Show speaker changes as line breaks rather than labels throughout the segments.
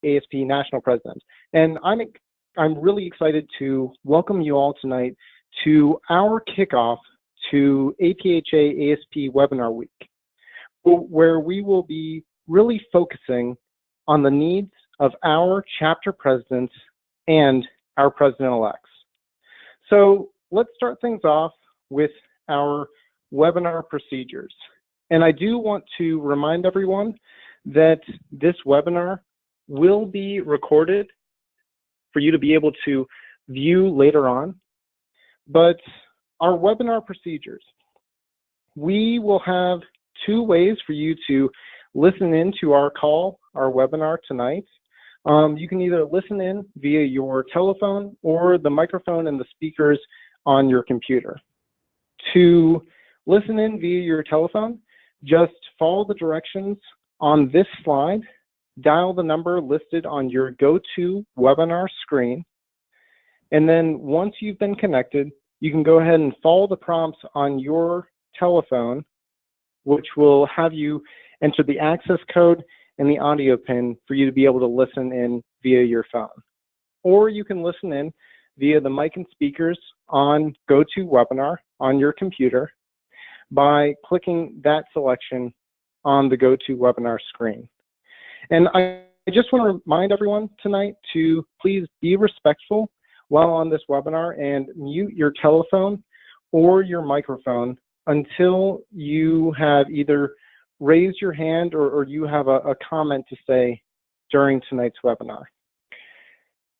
APhA-ASP National President. And I'm really excited to welcome you all tonight to our kickoff to APhA-ASP Webinar Week, where we will be really focusing on the needs of our chapter presidents and our president-elects. So let's start things off with our webinar procedures. And I do want to remind everyone that this webinar will be recorded for you to be able to view later on. But our webinar procedures, we will have two ways for you to listen in to our call, our webinar tonight. You can either listen in via your telephone or the microphone and the speakers on your computer. To listen in via your telephone, just follow the directions on this slide, dial the number listed on your GoToWebinar screen, and then once you've been connected, you can go ahead and follow the prompts on your telephone, which will have you enter the access code and the audio pin for you to be able to listen in via your phone. Or you can listen in via the mic and speakers on GoToWebinar on your computer by clicking that selection on the GoToWebinar screen. And I just want to remind everyone tonight to please be respectful while on this webinar and mute your telephone or your microphone until you have either raised your hand or you have a comment to say during tonight's webinar.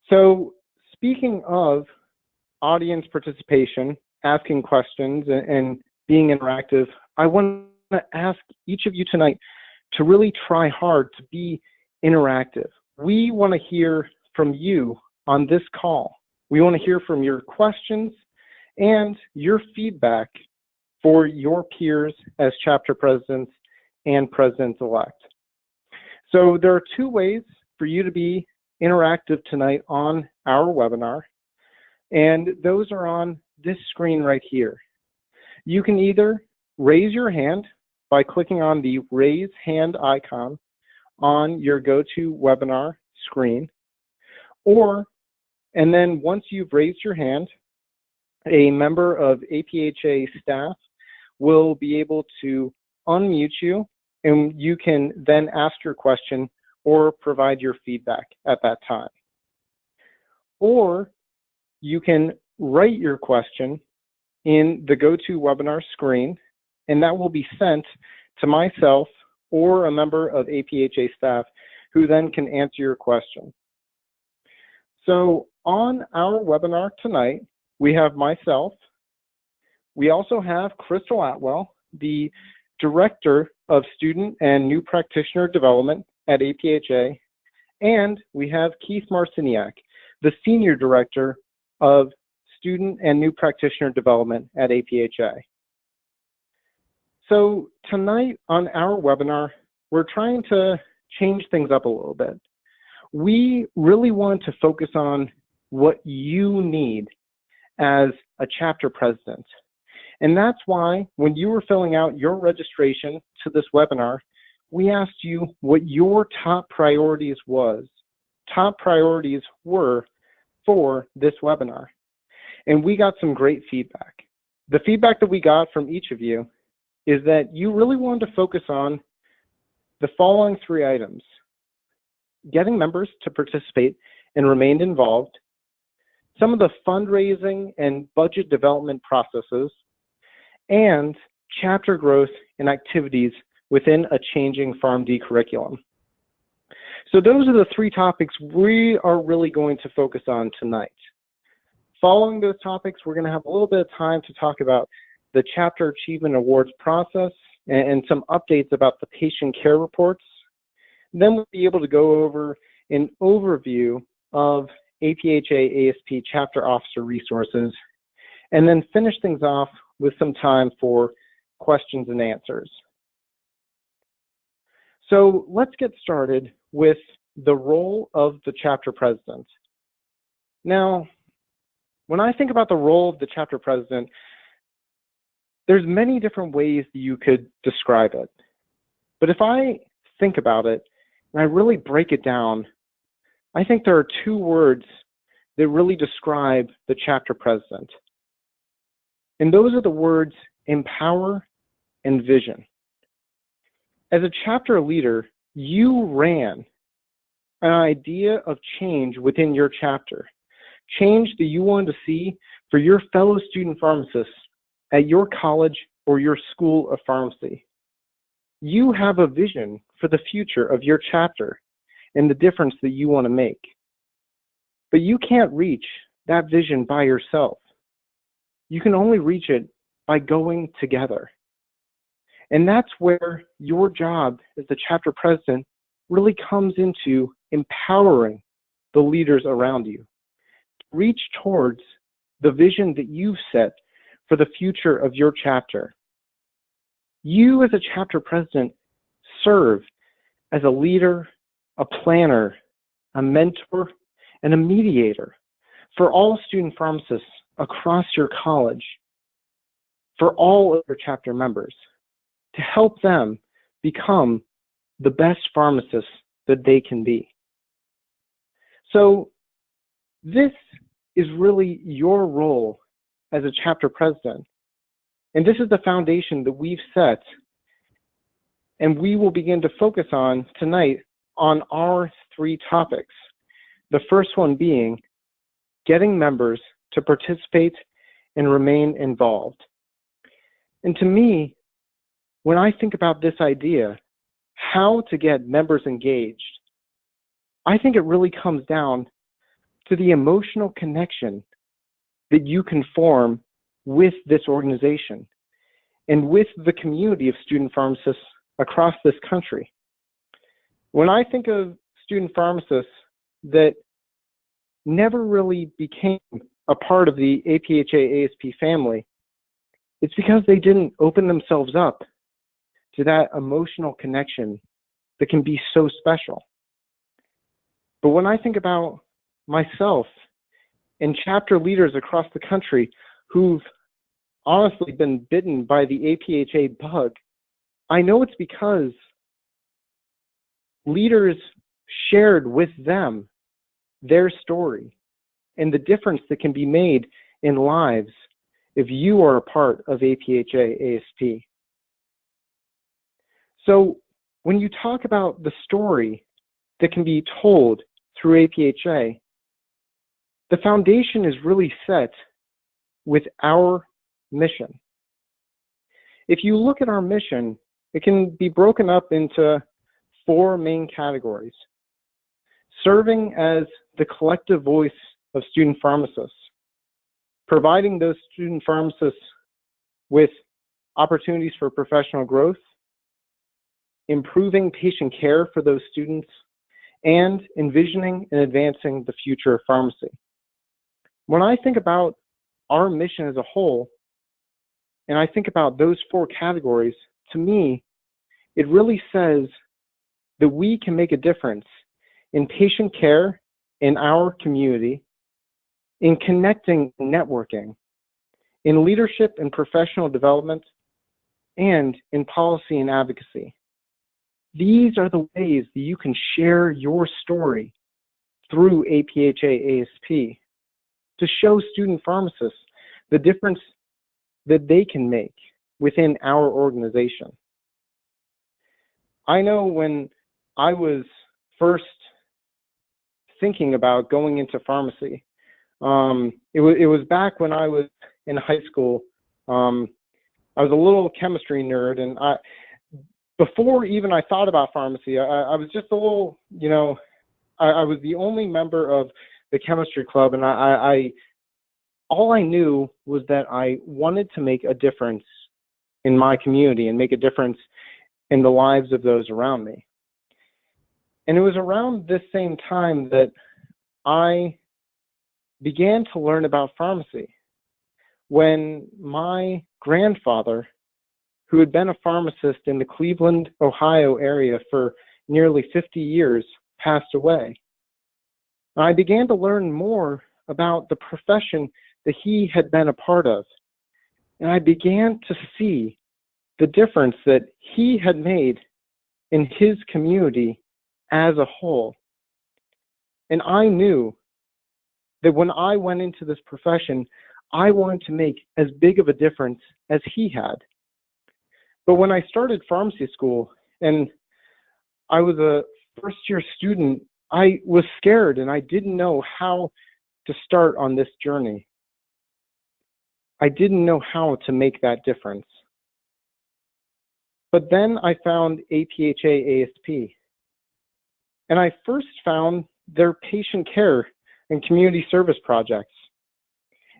So speaking of audience participation, asking questions and being interactive, I want to ask each of you tonight to really try hard to be interactive. We want to hear from you on this call. We want to hear from your questions and your feedback for your peers as chapter presidents and presidents-elect. So there are two ways for you to be interactive tonight on our webinar, and those are on this screen right here. You can either raise your hand by clicking on the raise hand icon on your GoToWebinar screen, and then once you've raised your hand, a member of APhA staff will be able to unmute you, and you can then ask your question or provide your feedback at that time. Or you can write your question in the GoToWebinar screen, and that will be sent to myself or a member of APhA staff who then can answer your question. So on our webinar tonight, we have myself. We also have Crystal Atwell, the Director of Student and New Practitioner Development at APhA, and we have Keith Marciniak, the Senior Director of Student and New Practitioner Development at APhA. So tonight on our webinar, we're trying to change things up a little bit. We really want to focus on what you need as a chapter president. And that's why when you were filling out your registration to this webinar, we asked you what your top priorities were for this webinar. And we got some great feedback. The feedback that we got from each of you is that you really wanted to focus on the following three items: getting members to participate and remain involved, some of the fundraising and budget development processes, and chapter growth and activities within a changing pharmd curriculum. So those are the three topics we are really going to focus on tonight. Following those topics, we're going to have a little bit of time to talk about the Chapter Achievement Awards process and some updates about the patient care reports. Then we'll be able to go over an overview of APhA-ASP chapter officer resources, and then finish things off with some time for questions and answers. So let's get started with the role of the chapter president. Now, when I think about the role of the chapter president, there's many different ways that you could describe it. But if I think about it, and I really break it down, I think there are two words that really describe the chapter president. And those are the words empower and vision. As a chapter leader, you ran an idea of change within your chapter, change that you wanted to see for your fellow student pharmacists at your college or your school of pharmacy. You have a vision for the future of your chapter and the difference that you want to make. But you can't reach that vision by yourself. You can only reach it by going together. And that's where your job as the chapter president really comes into empowering the leaders around you. Reach towards the vision that you've set for the future of your chapter. You as a chapter president serve as a leader, a planner, a mentor, and a mediator for all student pharmacists across your college, for all of your chapter members, to help them become the best pharmacists that they can be. So this is really your role as a chapter president. And this is the foundation that we've set, and we will begin to focus on tonight on our three topics. The first one being getting members to participate and remain involved. And to me, when I think about this idea, how to get members engaged, I think it really comes down to the emotional connection that you can form with this organization and with the community of student pharmacists across this country. When I think of student pharmacists that never really became a part of the APhA-ASP family, it's because they didn't open themselves up to that emotional connection that can be so special. But when I think about myself and chapter leaders across the country who've honestly been bitten by the APhA bug, I know it's because leaders shared with them their story and the difference that can be made in lives if you are a part of APhA-ASP. So when you talk about the story that can be told through APhA, the foundation is really set with our mission. If you look at our mission, it can be broken up into four main categories. Serving as the collective voice of student pharmacists, providing those student pharmacists with opportunities for professional growth, improving patient care for those students, and envisioning and advancing the future of pharmacy. When I think about our mission as a whole, and I think about those four categories, to me, it really says that we can make a difference in patient care in our community, in connecting and networking, in leadership and professional development, and in policy and advocacy. These are the ways that you can share your story through APhA-ASP to show student pharmacists the difference that they can make within our organization. I know when I was first thinking about going into pharmacy, it was back when I was in high school. I was a little chemistry nerd, and before even I thought about pharmacy, I was just a little, I was the only member of the chemistry club, and all I knew was that I wanted to make a difference in my community and make a difference in the lives of those around me. And it was around this same time that I began to learn about pharmacy, when my grandfather, who had been a pharmacist in the Cleveland, Ohio area for nearly 50 years, passed away. And I began to learn more about the profession that he had been a part of. And I began to see the difference that he had made in his community as a whole. And I knew that when I went into this profession, I wanted to make as big of a difference as he had. But when I started pharmacy school and I was a first-year student, I was scared and I didn't know how to start on this journey. I didn't know how to make that difference. But then I found APhA-ASP. And I first found their patient care and community service projects.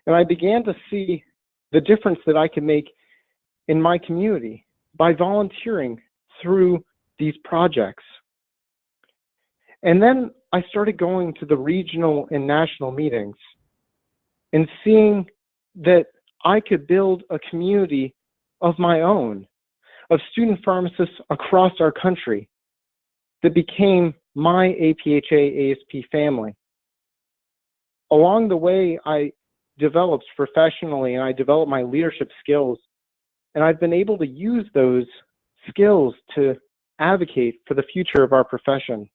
And I began to see the difference that I could make in my community by volunteering through these projects. And then I started going to the regional and national meetings and seeing that I could build a community of my own, of student pharmacists across our country that became my APhA-ASP family. Along the way, I developed professionally and I developed my leadership skills, and I've been able to use those skills to advocate for the future of our profession.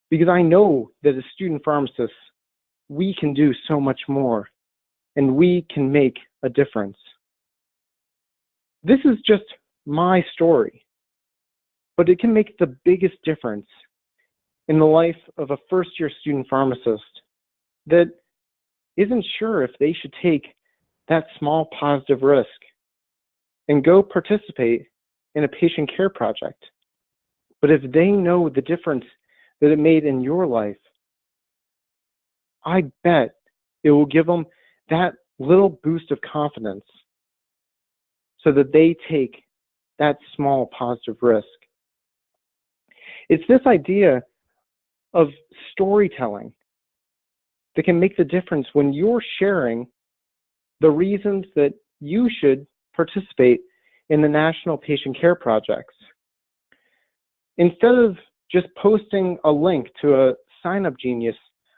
Because I know that as student pharmacists, we can do so much more, and we can make a difference. This is just my story, but it can make the biggest difference in the life of a first-year student pharmacist that isn't sure if they should take that small positive risk and go participate in a patient care project. But if they know the difference that it made in your life, I bet it will give them that little boost of confidence so that they take that small positive risk. It's this idea of storytelling that can make the difference when you're sharing the reasons that you should participate in the National Patient Care Projects. Instead of just posting a link to a sign-up genius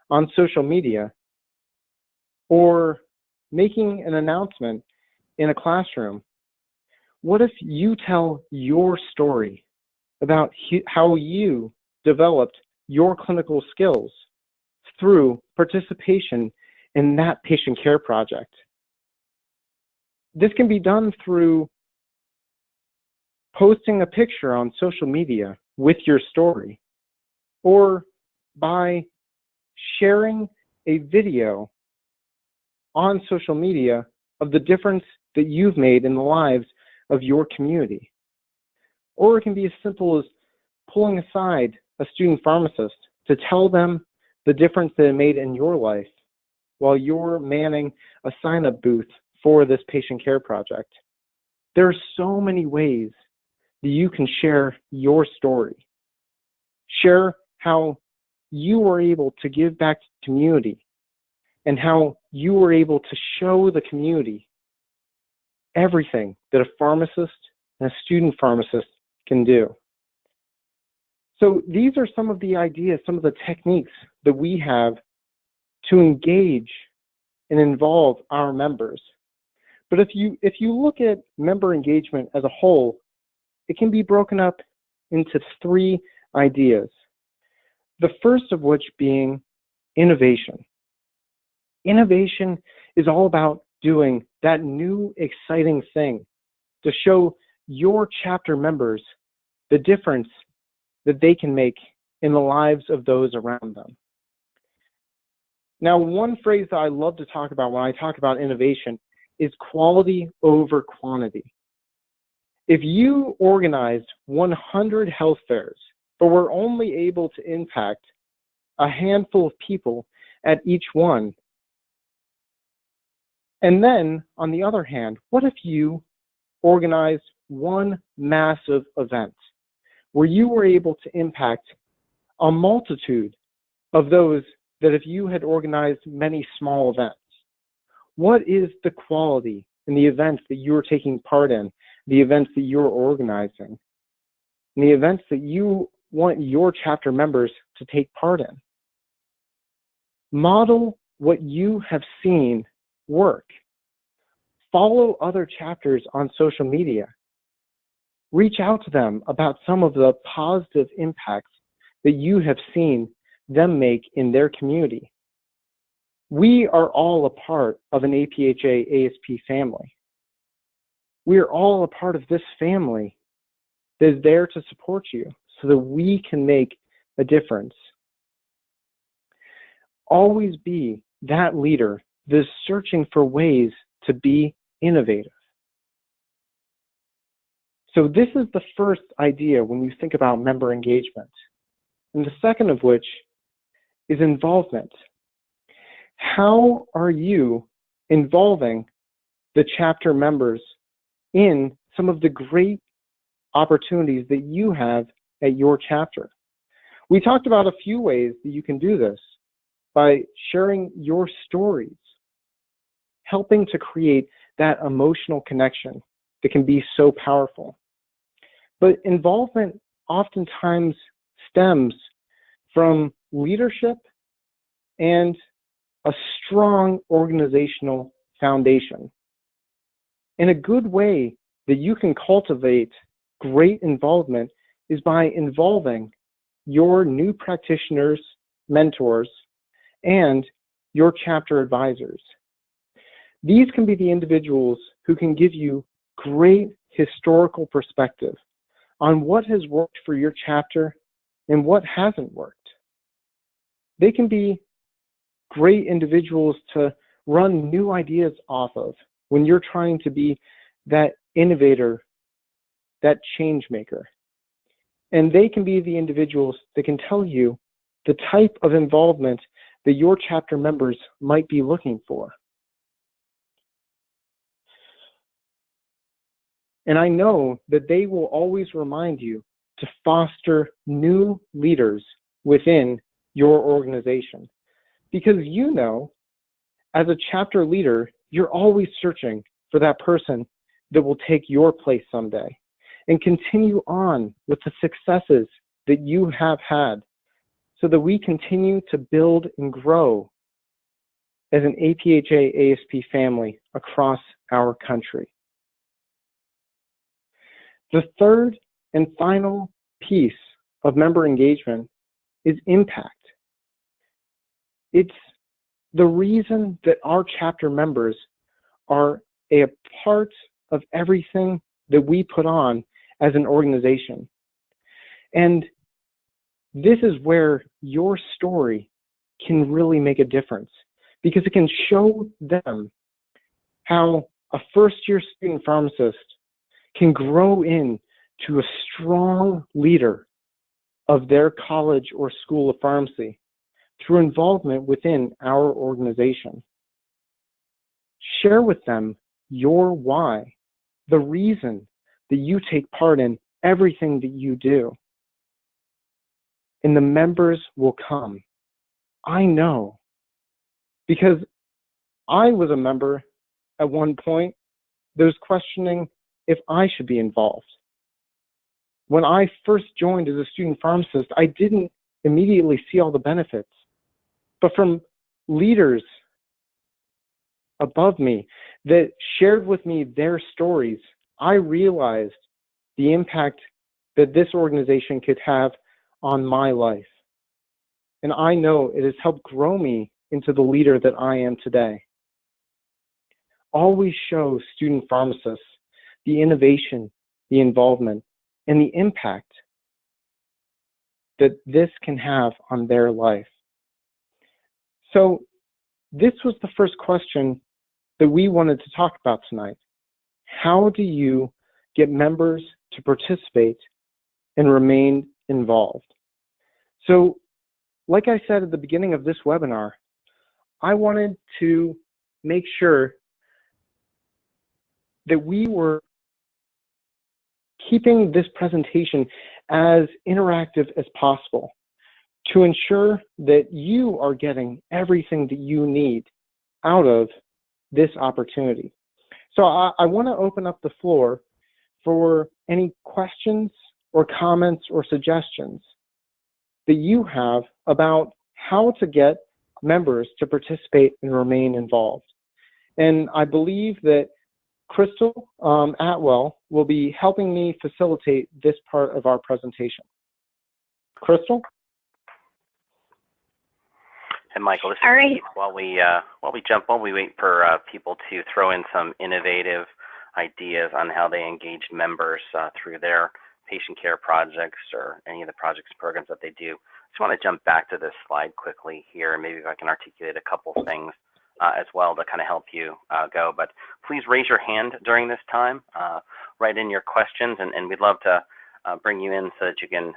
on social media or making an announcement in a classroom, what if you tell your story about how you developed your clinical skills through participation in that patient care project? This can be done through posting a picture on social media with your story, or by sharing a video on social media of the difference that you've made in the lives of your community. Or it can be as simple as pulling aside a student pharmacist to tell them the difference that it made in your life while you're manning a sign-up booth for this patient care project. There are so many ways that you can share your story. Share how you were able to give back to the community and how you were able to show the community everything that a pharmacist and a student pharmacist can do. So these are some of the ideas, some of the techniques that we have to engage and involve our members. But if you look at member engagement as a whole, it can be broken up into 3 ideas. The first of which being innovation. Innovation is all about doing that new, exciting thing to show your chapter members the difference that they can make in the lives of those around them. Now, one phrase that I love to talk about when I talk about innovation is quality over quantity. If you organized 100 health fairs, but were only able to impact a handful of people at each one, and then, on the other hand, what if you organized one massive event where you were able to impact a multitude of those that if you had organized many small events? What is the quality in the events that you're taking part in, the events that you're organizing, and the events that you want your chapter members to take part in? Model what you have seen work. Follow other chapters on social media. Reach out to them about some of the positive impacts that you have seen them make in their community. We are all a part of an APhA-ASP family. We are all a part of this family that is there to support you so that we can make a difference. Always be that leader that's searching for ways to be innovative. So this is the first idea when you think about member engagement. And the second of which is involvement. How are you involving the chapter members in some of the great opportunities that you have at your chapter? We talked about a few ways that you can do this by sharing your stories, helping to create that emotional connection that can be so powerful. But involvement oftentimes stems from leadership and a strong organizational foundation. And a good way that you can cultivate great involvement is by involving your new practitioners, mentors, and your chapter advisors. These can be the individuals who can give you great historical perspective on what has worked for your chapter and what hasn't worked. They can be great individuals to run new ideas off of when you're trying to be that innovator, that change maker. And they can be the individuals that can tell you the type of involvement that your chapter members might be looking for. And I know that they will always remind you to foster new leaders within your organization. Because you know, as a chapter leader, you're always searching for that person that will take your place someday and continue on with the successes that you have had so that we continue to build and grow as an APhA-ASP family across our country. The third and final piece of member engagement is impact. It's the reason that our chapter members are a part of everything that we put on as an organization. And this is where your story can really make a difference, because it can show them how a first-year student pharmacist can grow into a strong leader of their college or school of pharmacy through involvement within our organization. Share with them your why, the reason that you take part in everything that you do. And the members will come. I know, because I was a member at one point that was questioning if I should be involved. When I first joined as a student pharmacist, I didn't immediately see all the benefits. But from leaders above me that shared with me their stories, I realized the impact that this organization could have on my life. And I know it has helped grow me into the leader that I am today. Always show student pharmacists the innovation, the involvement, and the impact that this can have on their life. So this was the first question that we wanted to talk about tonight. How do you get members to participate and remain involved? So, like I said at the beginning of this webinar, I wanted to make sure that we were keeping this presentation as interactive as possible to ensure that you are getting everything that you need out of this opportunity. So I want to open up the floor for any questions or comments or suggestions that you have about how to get members to participate and remain involved. And I believe that Crystal Atwell will be helping me facilitate this part of our presentation. Crystal?
Hey, Michael, this is
All right.
Keith. While we wait for people to throw in some innovative ideas on how they engage members through their patient care projects or any of the projects and programs that they do, I just want to jump back to this slide quickly here, and maybe if I can articulate a couple things as well to kind of help you go. But please raise your hand during this time, write in your questions, and we'd love to bring you in so that you can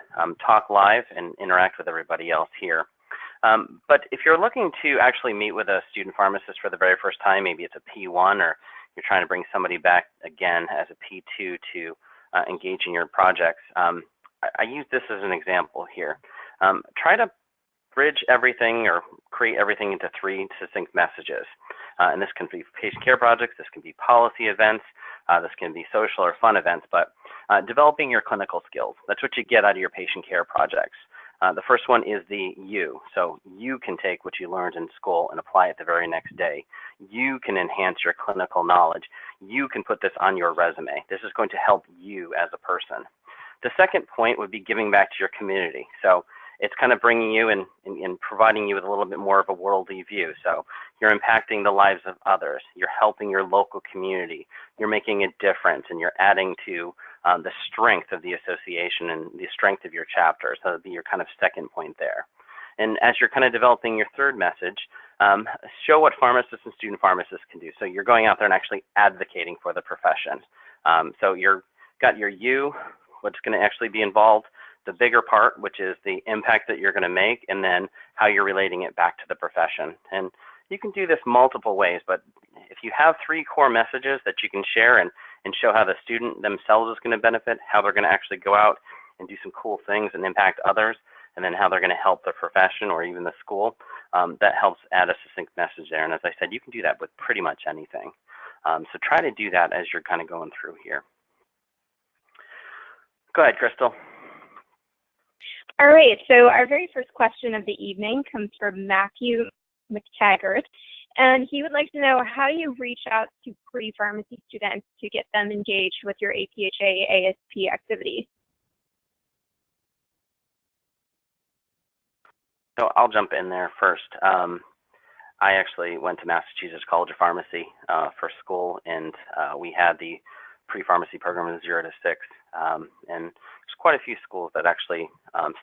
talk live and interact with everybody else here. But if you're looking to actually meet with a student pharmacist for the very first time, maybe it's a P1 or you're trying to bring somebody back again as a P2 to engage in your projects, I use this as an example here. Try to bridge everything or create everything into 3 succinct messages. And this can be patient care projects, this can be policy events, this can be social or fun events, but developing your clinical skills. That's what you get out of your patient care projects. The first one is the you. So you can take what you learned in school and apply it the very next day. You can enhance your clinical knowledge. You can put this on your resume. This is going to help you as a person. The second point would be giving back to your community. So it's kind of bringing you and providing you with a little bit more of a worldly view. So you're impacting the lives of others. You're helping your local community. You're making a difference, and you're adding to the strength of the association and the strength of your chapter. So that would be your kind of second point there. And as you're kind of developing your third message, show what pharmacists and student pharmacists can do. So you're going out there and actually advocating for the profession. So you've got your you, what's going to actually be involved, the bigger part, which is the impact that you're going to make, and then how you're relating it back to the profession. And you can do this multiple ways, but if you have 3 core messages that you can share and show how the student themselves is going to benefit, how they're going to actually go out and do some cool things and impact others, and then how they're going to help the profession or even the school, that helps add a succinct message there. And as I said, you can do that with pretty much anything. So try to do that as you're kind of going through here. Go ahead, Crystal.
All right, so our very first question of the evening comes from Matthew McTaggart, and he would like to know how you reach out to pre-pharmacy students to get them engaged with your APhA-ASP activities.
So I'll jump in there first. I actually went to Massachusetts College of Pharmacy for school, and we had the pre-pharmacy program in 0 to 6. And there's quite a few schools that actually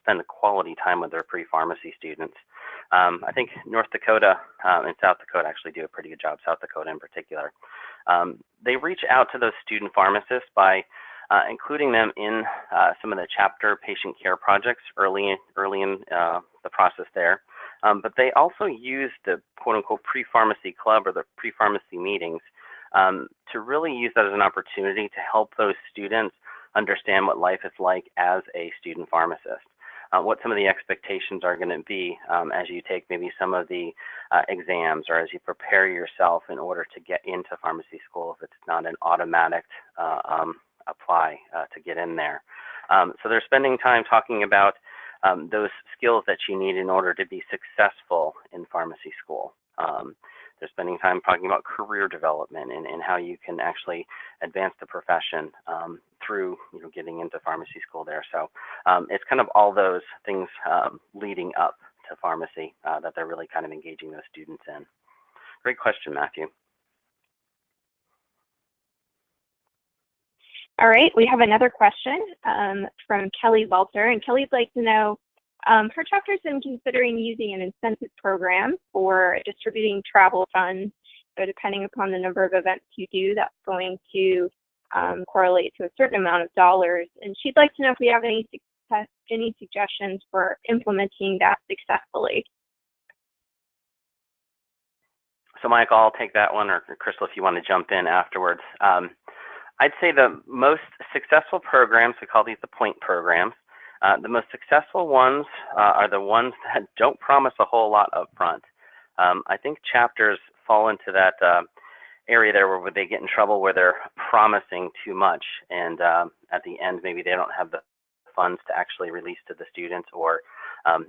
spend quality time with their pre-pharmacy students. I think North Dakota and South Dakota actually do a pretty good job, South Dakota in particular. They reach out to those student pharmacists by including them in some of the chapter patient care projects early in the process there. But they also use the quote-unquote pre-pharmacy club or the pre-pharmacy meetings to really use that as an opportunity to help those students understand what life is like as a student pharmacist, what some of the expectations are going to be as you take maybe some of the exams or as you prepare yourself in order to get into pharmacy school if it's not an automatic apply to get in there. So they're spending time talking about those skills that you need in order to be successful in pharmacy school. They're spending time talking about career development and how you can actually advance the profession through getting into pharmacy school there. So it's kind of all those things leading up to pharmacy that they're really kind of engaging those students in. Great question, Matthew.
All right, we have another question from Kelly Walter, and Kelly'd like to know, her chapter's been considering using an incentive program for distributing travel funds. So depending upon the number of events you do, that's going to correlate to a certain amount of dollars. And she'd like to know if we have any suggestions for implementing that successfully.
So Michael, I'll take that one, or Crystal, if you want to jump in afterwards. I'd say the most successful programs, we call these the point programs, the most successful ones are the ones that don't promise a whole lot up front. I think chapters fall into that area there where they get in trouble where they're promising too much, and at the end maybe they don't have the funds to actually release to the students, or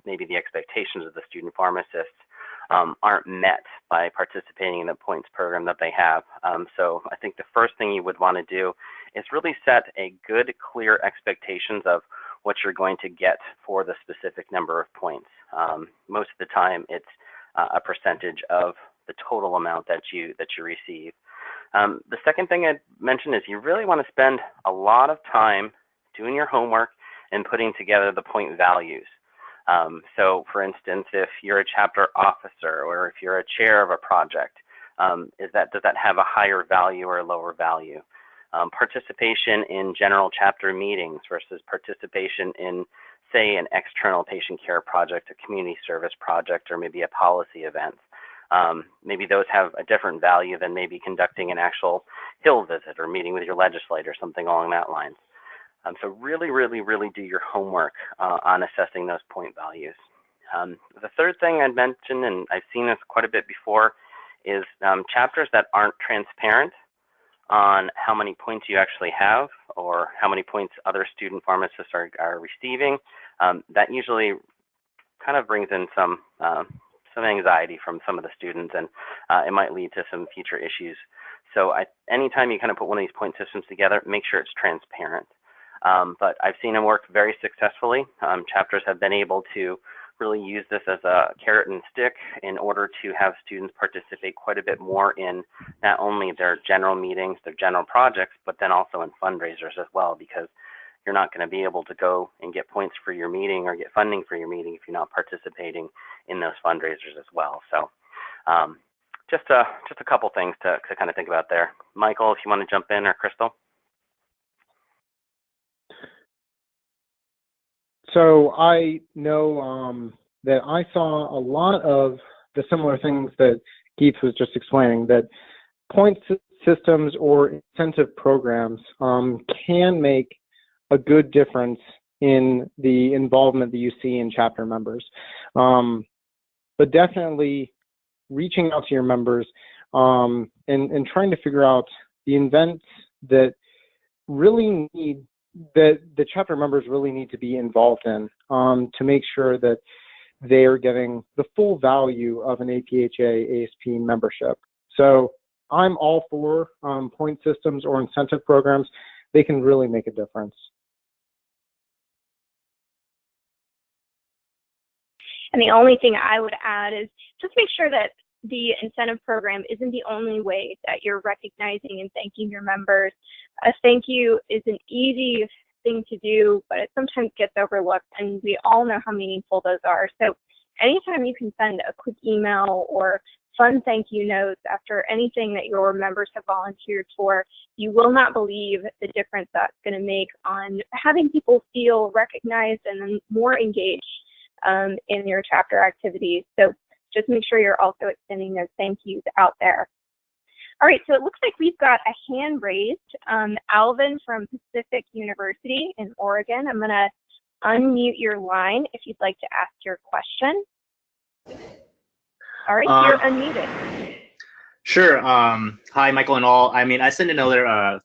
maybe the expectations of the student pharmacists aren't met by participating in the points program that they have. So I think the first thing you would want to do is really set a good, clear expectations of what you're going to get for the specific number of points. Most of the time it's a percentage of the total amount that you receive. The second thing I'd mention is you really want to spend a lot of time doing your homework and putting together the point values. So for instance, if you're a chapter officer or if you're a chair of a project, does that have a higher value or a lower value? Participation in general chapter meetings versus participation in, say, an external patient care project, a community service project, or maybe a policy event. Maybe those have a different value than maybe conducting an actual Hill visit or meeting with your legislator, something along that line. So really, really, really do your homework on assessing those point values. The third thing I'd mention, and I've seen this quite a bit before, is chapters that aren't transparent on how many points you actually have or how many points other student pharmacists are receiving. That usually kind of brings in some anxiety from some of the students, and it might lead to some future issues. So anytime you kind of put one of these point systems together, make sure it's transparent. But I've seen them work very successfully. Chapters have been able to really use this as a carrot and stick in order to have students participate quite a bit more in not only their general meetings, their general projects, but then also in fundraisers as well, because you're not going to be able to go and get points for your meeting or get funding for your meeting if you're not participating in those fundraisers as well. So just a couple things to kind of think about there. Michael, if you want to jump in, or Crystal.
So I know that I saw a lot of the similar things that Keith was just explaining, that point systems or incentive programs can make a good difference in the involvement that you see in chapter members. But definitely reaching out to your members and trying to figure out the events that really need, that the chapter members really need to be involved in to make sure that they are getting the full value of an APhA-ASP membership. So I'm all for point systems or incentive programs. They can really make a difference.
And the only thing I would add is just make sure that the incentive program isn't the only way that you're recognizing and thanking your members. A thank you is an easy thing to do, but it sometimes gets overlooked, and we all know how meaningful those are. So anytime you can send a quick email or fun thank you notes after anything that your members have volunteered for, you will not believe the difference that's going to make on having people feel recognized and then more engaged in your chapter activities. So just make sure you're also extending those thank yous out there. All right, so it looks like we've got a hand raised. Alvin from Pacific University in Oregon. I'm going to unmute your line if you'd like to ask your question. All right, you're unmuted.
Sure. Hi, Michael and all. I mean, I sent another a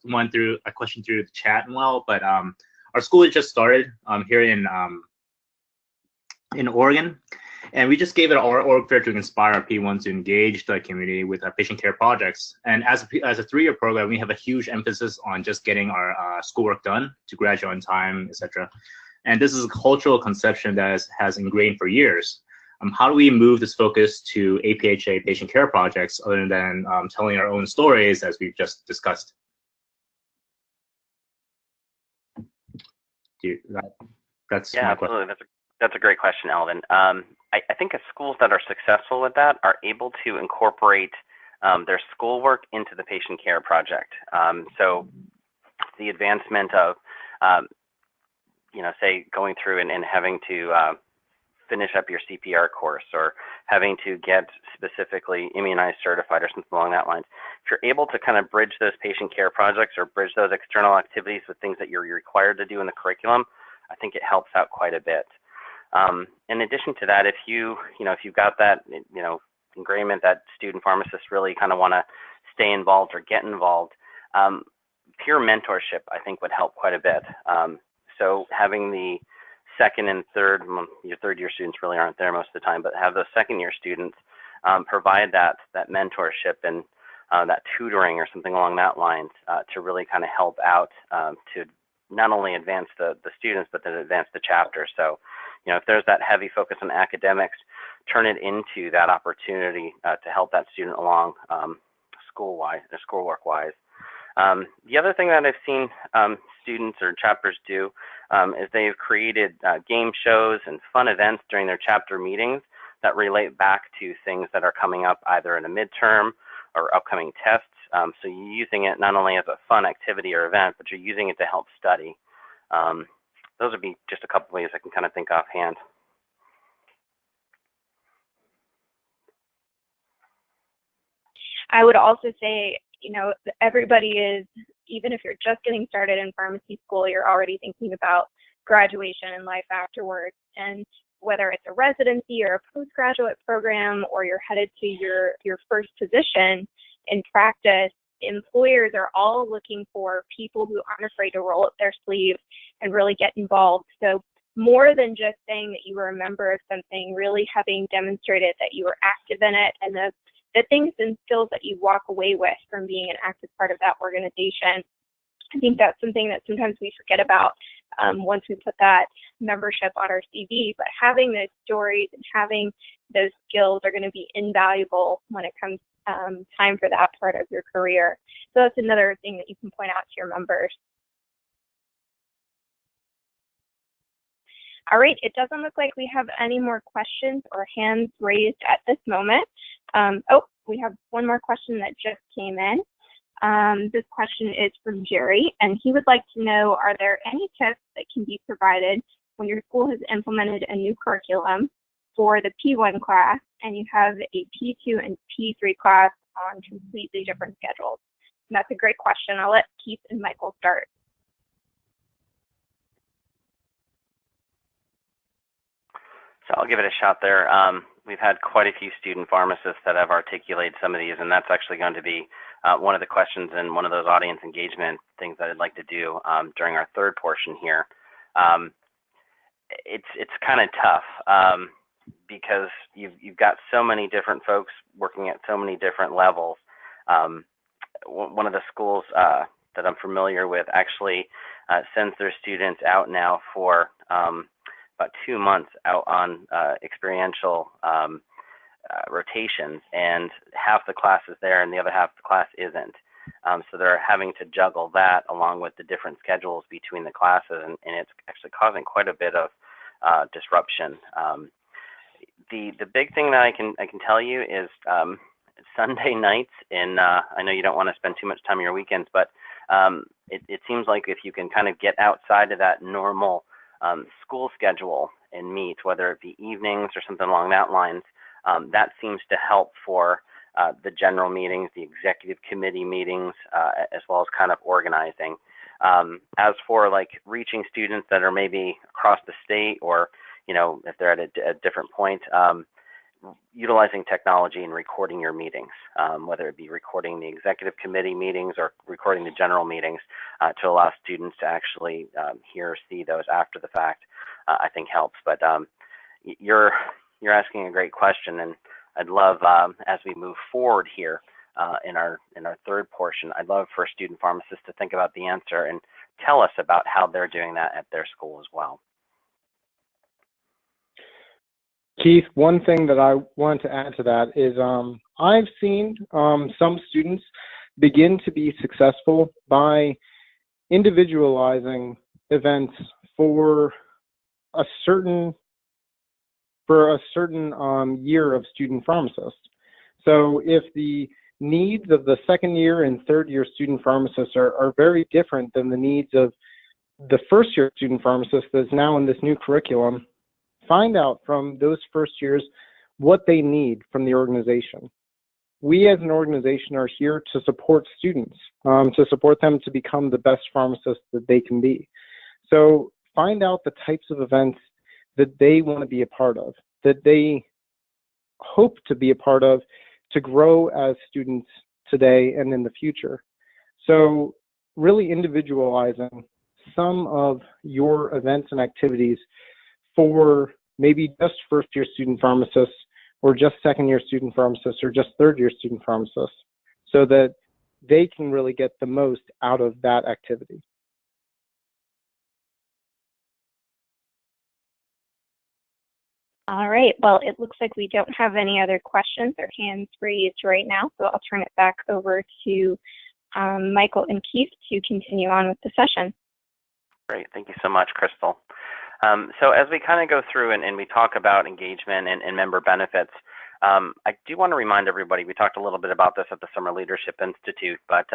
question through the chat and well, but our school just started here in Oregon, and we just gave it our org fair to inspire our P1 to engage the community with our patient care projects. And as a 3-year program, we have a huge emphasis on just getting our schoolwork done to graduate on time, etc. And this is a cultural conception that has ingrained for years. How do we move this focus to APhA patient care projects other than telling our own stories, as we've just discussed? That's
yeah, absolutely. That's a great question, Alvin. I think schools that are successful with that are able to incorporate their schoolwork into the patient care project. So the advancement of, say, going through and having to finish up your CPR course, or having to get specifically immunized certified or something along that line. If you're able to kind of bridge those patient care projects or bridge those external activities with things that you're required to do in the curriculum, I think it helps out quite a bit. In addition to that, if you've got that, ingrainment that student pharmacists really kind of want to stay involved or get involved, peer mentorship, I think, would help quite a bit. So having the second and third, your third-year students really aren't there most of the time, but have those second-year students provide that mentorship and that tutoring or something along that line to really kind of help out to not only advance the students, but then advance the chapter. So, if there's that heavy focus on academics, turn it into that opportunity to help that student along school-wise or schoolwork-wise. The other thing that I've seen students or chapters do is they've created game shows and fun events during their chapter meetings that relate back to things that are coming up either in a midterm or upcoming tests. So you're using it not only as a fun activity or event, but you're using it to help study. Those would be just a couple ways I can kind of think offhand.
I would also say, you know, everybody is, even if you're just getting started in pharmacy school, you're already thinking about graduation and life afterwards. And whether it's a residency or a postgraduate program, or you're headed to your first position in practice, employers are all looking for people who aren't afraid to roll up their sleeves and really get involved. So more than just saying that you were a member of something, really having demonstrated that you were active in it, and the things and skills that you walk away with from being an active part of that organization. I think that's something that sometimes we forget about once we put that membership on our CV, but having those stories and having those skills are going to be invaluable when it comes time for that part of your career. So that's another thing that you can point out to your members. All right, it doesn't look like we have any more questions or hands raised at this moment. Oh, we have one more question that just came in. This question is from Jerry, and he would like to know, are there any tips that can be provided when your school has implemented a new curriculum for the P1 class and you have a P2 and P3 class on completely different schedules? And that's a great question. I'll let Keith and Michael start.
So I'll give it a shot there. We've had quite a few student pharmacists that have articulated some of these, and that's actually going to be one of the questions and one of those audience engagement things that I'd like to do during our third portion here. It's kind of tough because you've got so many different folks working at so many different levels. One of the schools that I'm familiar with actually sends their students out now for about 2 months out on experiential rotations, and half the class is there and the other half of the class isn't. So they're having to juggle that along with the different schedules between the classes, and it's actually causing quite a bit of disruption. The big thing that I can tell you is Sunday nights, and I know you don't want to spend too much time on your weekends, but it seems like if you can kind of get outside of that normal school schedule and meet, whether it be evenings or something along that lines, that seems to help for the general meetings, the executive committee meetings, as well as kind of organizing. As for like reaching students that are maybe across the state, or if they're at a different point, utilizing technology and recording your meetings, whether it be recording the executive committee meetings or recording the general meetings, to allow students to actually hear or see those after the fact, I think helps. But you're asking a great question, and I'd love, as we move forward here in our third portion, I'd love for student pharmacists to think about the answer and tell us about how they're doing that at their school as well.
Keith, one thing that I want to add to that is I've seen some students begin to be successful by individualizing events for a certain year of student pharmacists. So if the needs of the second year and third year student pharmacists are very different than the needs of the first year student pharmacist that's now in this new curriculum, find out from those first years what they need from the organization. We as an organization are here to support students, to support them to become the best pharmacists that they can be. So find out the types of events that they want to be a part of, that they hope to be a part of to grow as students today and in the future. So really individualizing some of your events and activities for maybe just first-year student pharmacists, or just second-year student pharmacists, or just third-year student pharmacists, so that they can really get the most out of that activity.
All right, well, it looks like we don't have any other questions or hands raised right now, so I'll turn it back over to Michael and Keith to continue on with the session.
Great, thank you so much, Crystal. So as we kind of go through and we talk about engagement and member benefits, I do want to remind everybody, we talked a little bit about this at the Summer Leadership Institute, but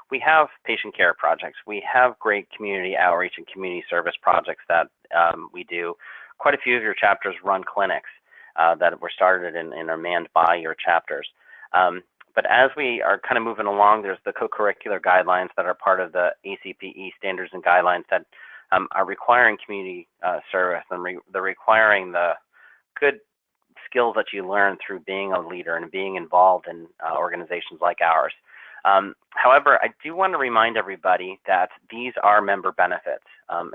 we have patient care projects. We have great community outreach and community service projects that we do. Quite a few of your chapters run clinics that were started and are manned by your chapters. But as we are kind of moving along, there's the co-curricular guidelines that are part of the ACPE standards and guidelines that are requiring community service, and they're requiring the good skills that you learn through being a leader and being involved in organizations like ours. However, I do want to remind everybody that these are member benefits.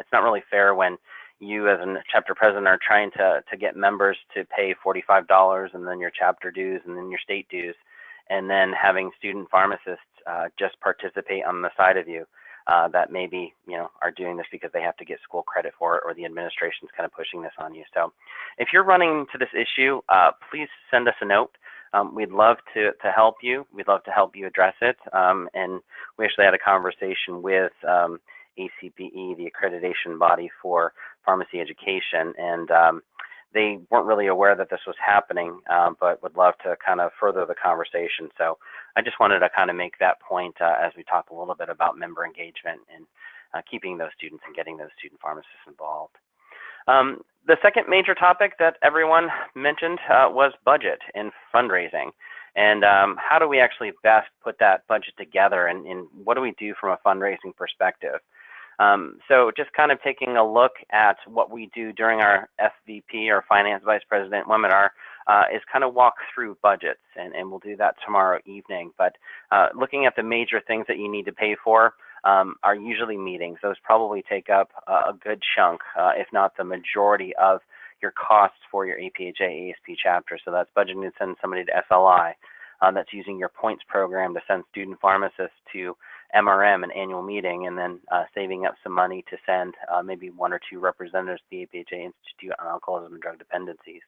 It's not really fair when you as a chapter president are trying to get members to pay $45 and then your chapter dues and then your state dues, and then having student pharmacists just participate on the side of you that maybe are doing this because they have to get school credit for it, or the administration's kind of pushing this on you. So if you're running into this issue, please send us a note. We'd love to help you. We'd love to help you address it. And we actually had a conversation with ACPE, the accreditation body for pharmacy education, and they weren't really aware that this was happening, but would love to kind of further the conversation. So I just wanted to kind of make that point as we talk a little bit about member engagement and keeping those students and getting those student pharmacists involved. The second major topic that everyone mentioned was budget and fundraising. And how do we actually best put that budget together, and what do we do from a fundraising perspective? So just kind of taking a look at what we do during our FVP or Finance Vice President webinar is kind of walk through budgets, and we'll do that tomorrow evening. But looking at the major things that you need to pay for are usually meetings. Those probably take up a good chunk, if not the majority of your costs for your APhA-ASP chapter. So that's budgeting to send somebody to SLI. That's using your points program to send student pharmacists to MRM, an annual meeting, and then saving up some money to send maybe 1 or 2 representatives to the APhA Institute on Alcoholism and Drug Dependencies.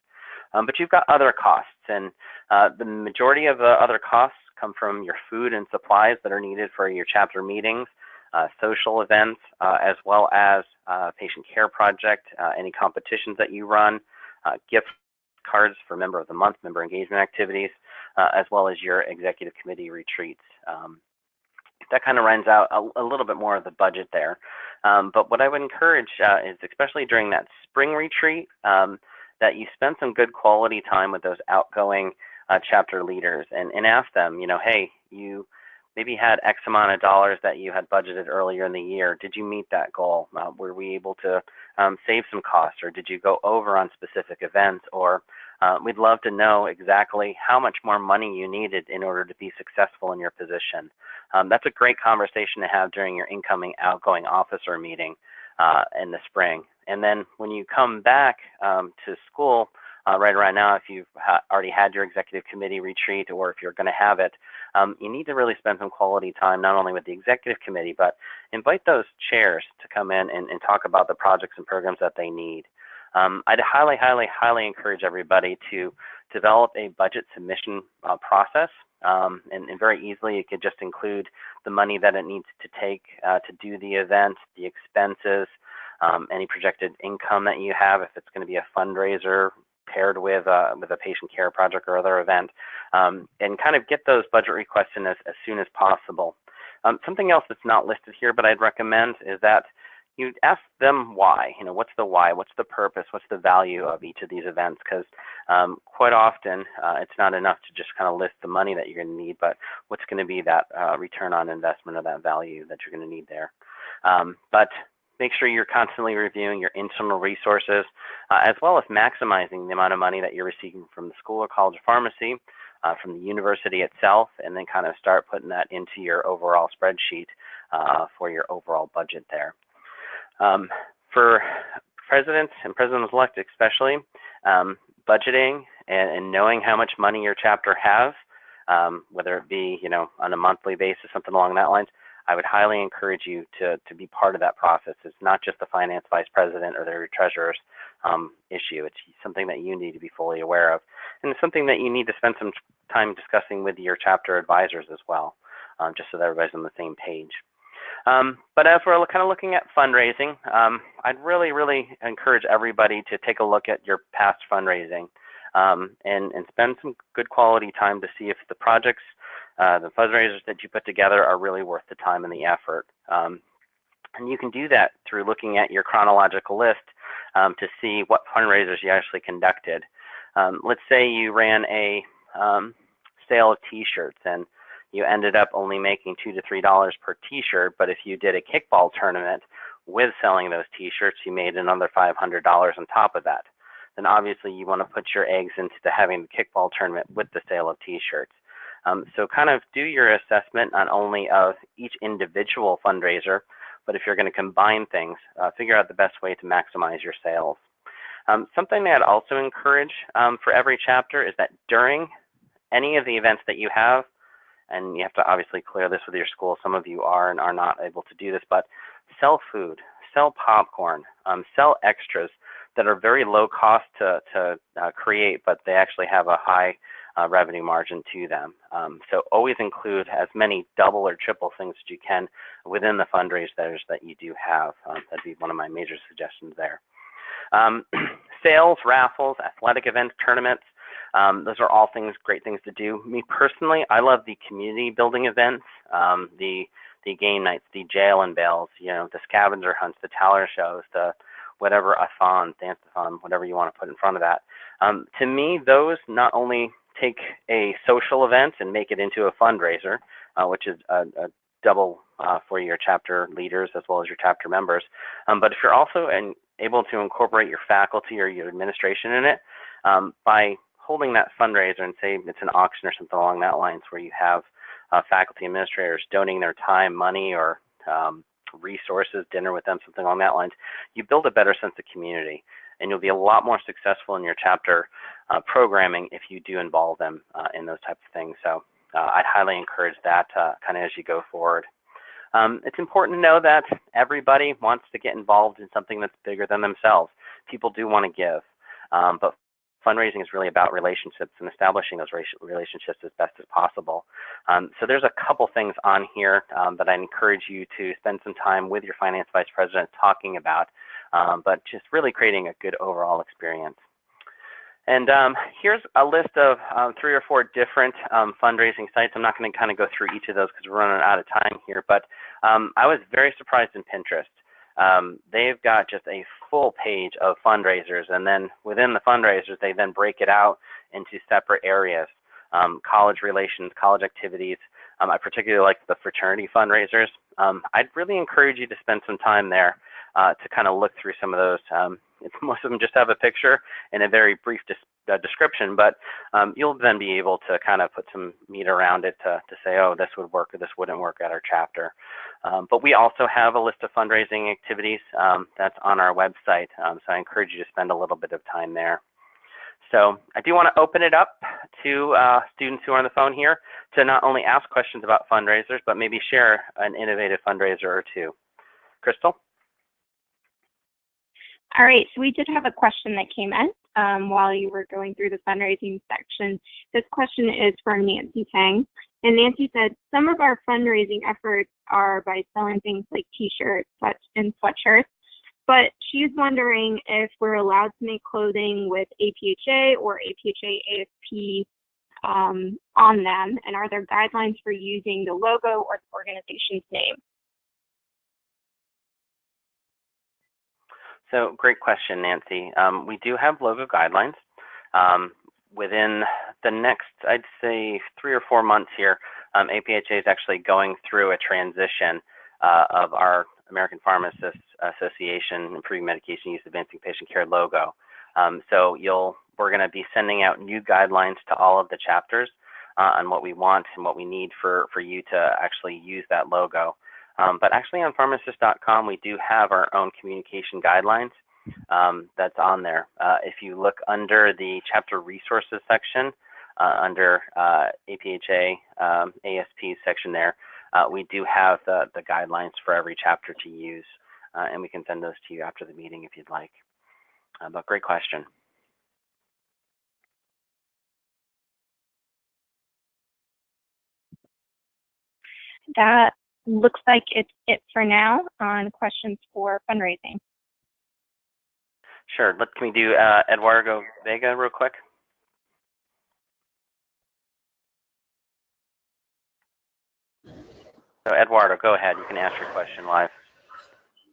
But you've got other costs, and the majority of the other costs come from your food and supplies that are needed for your chapter meetings, social events, as well as patient care project, any competitions that you run, gift cards for Member of the Month, member engagement activities, as well as your executive committee retreats. That kind of runs out a little bit more of the budget there. But what I would encourage is, especially during that spring retreat, that you spend some good quality time with those outgoing chapter leaders and ask them, hey, you maybe had X amount of dollars that you had budgeted earlier in the year. Did you meet that goal? Were we able to save some costs, or did you go over on specific events? Or we'd love to know exactly how much more money you needed in order to be successful in your position. That's a great conversation to have during your incoming outgoing officer meeting in the spring. And then when you come back to school, right around now, if you've already had your executive committee retreat, or if you're going to have it, you need to really spend some quality time, not only with the executive committee, but invite those chairs to come in and talk about the projects and programs that they need. I'd highly, highly, highly encourage everybody to develop a budget submission process, and very easily it could just include the money that it needs to take to do the event, the expenses, any projected income that you have, if it's going to be a fundraiser paired with a patient care project or other event, and kind of get those budget requests in as soon as possible. Something else that's not listed here, but I'd recommend, is that you ask them why. What's the why? What's the purpose? What's the value of each of these events? Because quite often it's not enough to just kind of list the money that you're going to need, but what's going to be that return on investment or that value that you're going to need there. But make sure you're constantly reviewing your internal resources, as well as maximizing the amount of money that you're receiving from the School or College of Pharmacy, from the university itself, and then kind of start putting that into your overall spreadsheet for your overall budget there. For presidents and presidents-elect especially, budgeting and knowing how much money your chapter has, whether it be on a monthly basis, something along that lines, I would highly encourage you to be part of that process. It's not just the finance vice president or their treasurer's issue. It's something that you need to be fully aware of, and it's something that you need to spend some time discussing with your chapter advisors as well, just so that everybody's on the same page. But as we're kind of looking at fundraising, I'd really encourage everybody to take a look at your past fundraising and spend some good quality time to see if the projects, the fundraisers that you put together are really worth the time and the effort. And you can do that through looking at your chronological list to see what fundraisers you actually conducted. Let's say you ran a sale of t-shirts and you ended up only making $2 to $3 per t-shirt, but if you did a kickball tournament with selling those t-shirts, you made another $500 on top of that. Then obviously you want to put your eggs into having the kickball tournament with the sale of t-shirts. So kind of do your assessment not only of each individual fundraiser, but if you're going to combine things, figure out the best way to maximize your sales. Something that I'd also encourage for every chapter is that during any of the events that you have, and you have to obviously clear this with your school, some of you are and are not able to do this, but sell food, sell popcorn, sell extras that are very low cost to create, but they actually have a high revenue margin to them. So always include as many double or triple things as you can within the fundraisers that you do have. That'd be one of my major suggestions there. Sales, raffles, athletic events, tournaments, those are all great things to do. Me personally, I love the community building events, the game nights, the jail and bails, the scavenger hunts, the talent shows, the whatever a-thon, dance-a-thon, whatever you want to put in front of that. To me, those not only take a social event and make it into a fundraiser, which is a double for your chapter leaders as well as your chapter members, but if you're also able to incorporate your faculty or your administration in it, by holding that fundraiser and say it's an auction or something along that lines where you have faculty administrators donating their time, money, or resources, dinner with them, something along that lines, you build a better sense of community, and you'll be a lot more successful in your chapter programming if you do involve them in those types of things. So I'd highly encourage that kind of as you go forward. It's important to know that everybody wants to get involved in something that's bigger than themselves. People do want to give, but fundraising is really about relationships and establishing those relationships as best as possible. So there's a couple things on here that I encourage you to spend some time with your finance vice president talking about, but just really creating a good overall experience. And here's a list of 3 or 4 different fundraising sites. I'm not going to kind of go through each of those because we're running out of time here, but I was very surprised in Pinterest. They've got just a full page of fundraisers, and then within the fundraisers, they then break it out into separate areas, college relations, college activities. I particularly like the fraternity fundraisers. I'd really encourage you to spend some time there to kind of look through some of those. Most of them just have a picture and a very brief description, but you'll then be able to kind of put some meat around it to say, oh, this would work or this wouldn't work at our chapter. But we also have a list of fundraising activities that's on our website, so I encourage you to spend a little bit of time there. So I do want to open it up to students who are on the phone here to not only ask questions about fundraisers, but maybe share an innovative fundraiser or two. Crystal?
All right, so we did have a question that came in while you were going through the fundraising section. This question is from Nancy Tang. And Nancy said, some of our fundraising efforts are by selling things like t-shirts and sweatshirts, but she's wondering if we're allowed to make clothing with APhA or APhA-ASP on them, and are there guidelines for using the logo or the organization's name?
So great question, Nancy. We do have logo guidelines. Within the next, I'd say 3 or 4 months here, APhA is actually going through a transition of our American Pharmacists Association Improving Medication Use Advancing Patient Care logo. So we're going to be sending out new guidelines to all of the chapters on what we want and what we need for you to actually use that logo. But actually on pharmacist.com, we do have our own communication guidelines that's on there. If you look under the chapter resources section, under APhA-ASP section there, we do have the guidelines for every chapter to use, and we can send those to you after the meeting if you'd like. But great question.
That looks like it's it for now on questions for fundraising.
Sure. Can we do Eduardo Vega real quick? So Eduardo, go ahead. You can ask your question live.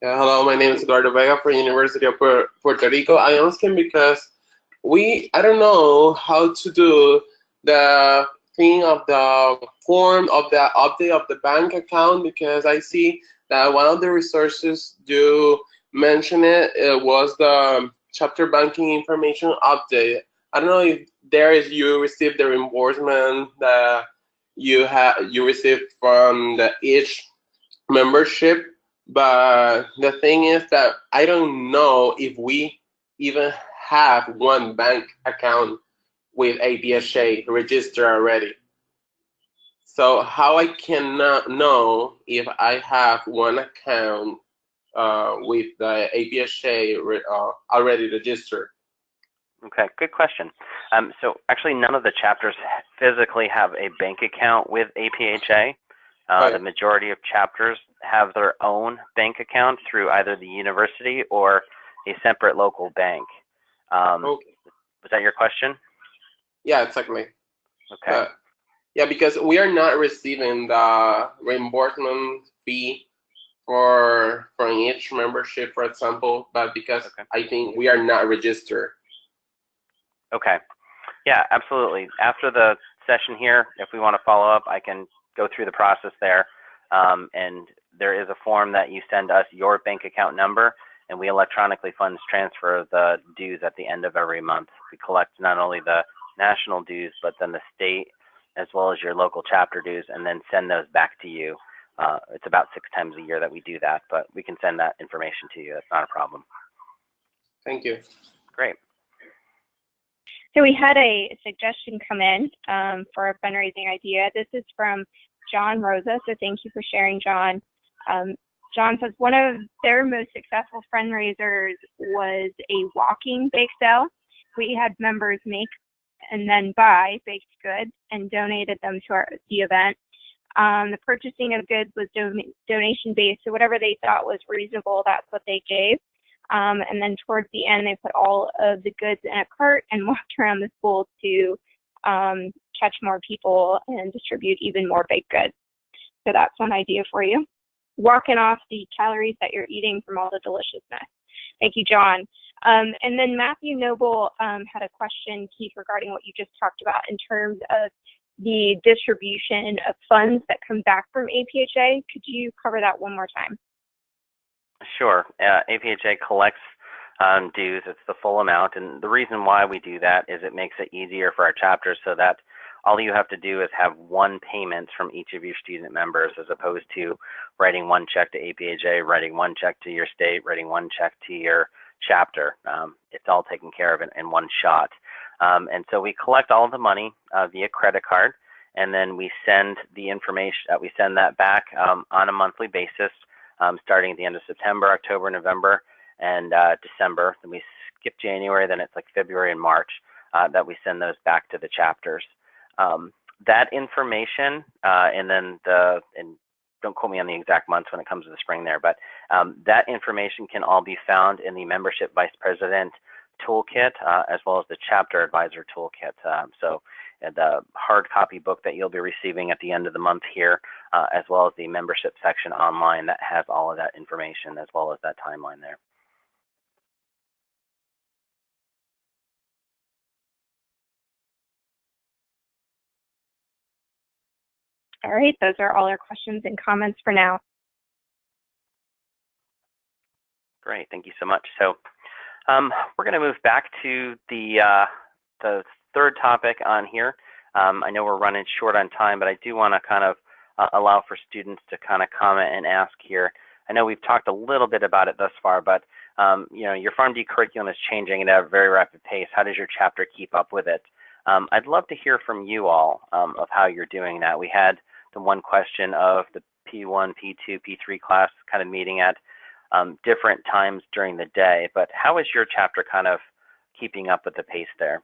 Yeah, hello, my name is Eduardo Vega from University of Puerto Rico. I am asking because I don't know how to do the thing of the form of the update of the bank account, because I see that one of the resources do mention it was the chapter banking information update. I don't know if you received the reimbursement that you received from each membership, but the thing is that I don't know if we even have one bank account with APhA registered already. So how I cannot know if I have one account with the APhA already registered?
Okay, good question. So actually, none of the chapters physically have a bank account with APhA.
Right.
The majority of chapters have their own bank account through either the university or a separate local bank.
Okay.
Was that your question?
Yeah, exactly.
Okay.
Yeah, because we are not receiving the reimbursement fee from each membership, for example, but because I think we are not registered.
Okay. Yeah, absolutely. After the session here, if we want to follow up, I can go through the process there. And there is a form that you send us your bank account number, and we electronically funds transfer the dues at the end of every month. We collect not only the national dues, but then the state as well as your local chapter dues, and then send those back to you. It's about 6 times a year that we do that, but we can send that information to you. That's not a problem.
Thank you.
Great.
So we had a suggestion come in for a fundraising idea. This is from John Rosa, so thank you for sharing, John. John says one of their most successful fundraisers was a walking bake sale. We had members make and then buy baked goods and donated them to the event. The purchasing of goods was donation-based, so whatever they thought was reasonable, that's what they gave. And then towards the end, they put all of the goods in a cart and walked around the school to catch more people and distribute even more baked goods. So that's one idea for you. Walking off the calories that you're eating from all the deliciousness. Thank you, John. And then Matthew Noble had a question, Keith, regarding what you just talked about in terms of the distribution of funds that come back from APhA. Could you cover that one more time?
Sure. APhA collects dues. It's the full amount. And the reason why we do that is it makes it easier for our chapters so that all you have to do is have one payment from each of your student members, as opposed to writing one check to APhA, writing one check to your state, writing one check to your chapter. It's all taken care of in one shot. And so we collect all of the money via credit card, and then we send the information, we send that back on a monthly basis, starting at the end of September, October, November, and December. Then we skip January, then it's like February and March that we send those back to the chapters. That information, and then and don't quote me on the exact months when it comes to the spring there, but that information can all be found in the Membership Vice President Toolkit, as well as the Chapter Advisor Toolkit. So the hard copy book that you'll be receiving at the end of the month here, as well as the membership section online that has all of that information, as well as that timeline there.
All right, those are all our questions and comments for now.
Great, thank you so much. So we're going to move back to the third topic on here. I know we're running short on time, but I do want to kind of allow for students to kind of comment and ask here. I know we've talked a little bit about it thus far, but you know, your pharmd curriculum is changing at a very rapid pace. How does your chapter keep up with it? I'd love to hear from you all of how you're doing that. We had the one question of the P1, P2, P3 class kind of meeting at different times during the day, but how is your chapter kind of keeping up with the pace there?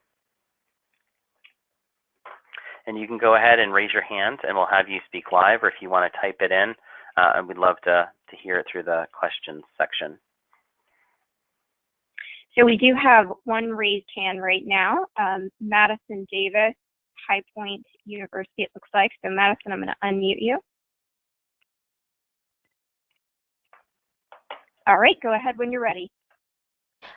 And you can go ahead and raise your hand and we'll have you speak live, or if you want to type it in, and we'd love to hear it through the questions section.
So we do have one raised hand right now, Madison Davis, High Point University, it looks like. So Madison, I'm going to unmute you. All right, go ahead when you're ready.